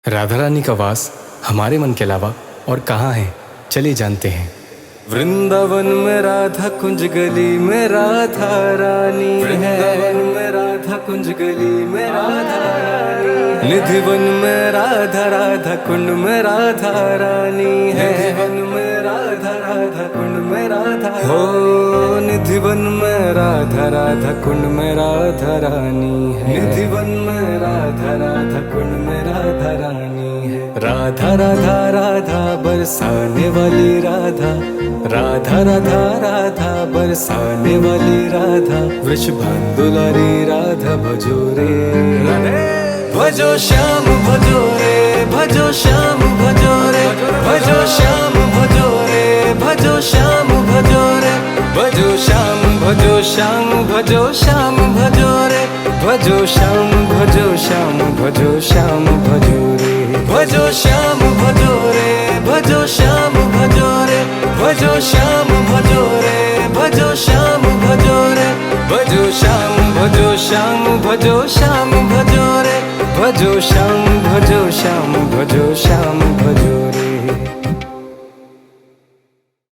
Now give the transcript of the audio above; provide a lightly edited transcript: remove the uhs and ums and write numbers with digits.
राधा रानी का वास हमारे मन के अलावा और कहाँ है, चलिए जानते हैं। वृंदावन में राधा कुंज गली में राधा रानी है। वृंदावन में राधा कुंज गली में राधा रानी। निधिवन में राधा राधा कुंड में राधा रानी है। निधिवन में राधा राधा कुंड में राधा हो। निधिवन में राधा राधा कुंड में राधा रानी है। निधिवन में राधा राधा कुंड में राधा रानी है। राधा राधा राधा बरसाने वाली राधा, राधा राधा राधा बरसाने वाली राधा, वृषभान दुलारी राधा भजो रे। भजो श्याम भजो रे, भजो श्याम भजो रे, भजो श्याम भजो रे, भजो श्याम भजो रे, भजो श्याम भजो श्याम भजो श्याम भजो रे, भजो श्याम भजो श्याम भजो श्याम भजो रे। भजो श्याम भजो रे, भजो श्याम भजो रे, भजो श्याम भजो रे, भजो श्याम भजो रे, भजो श्याम भजो श्याम भजो श्याम भजो रे, भजो श्याम भजो श्याम भजो श्याम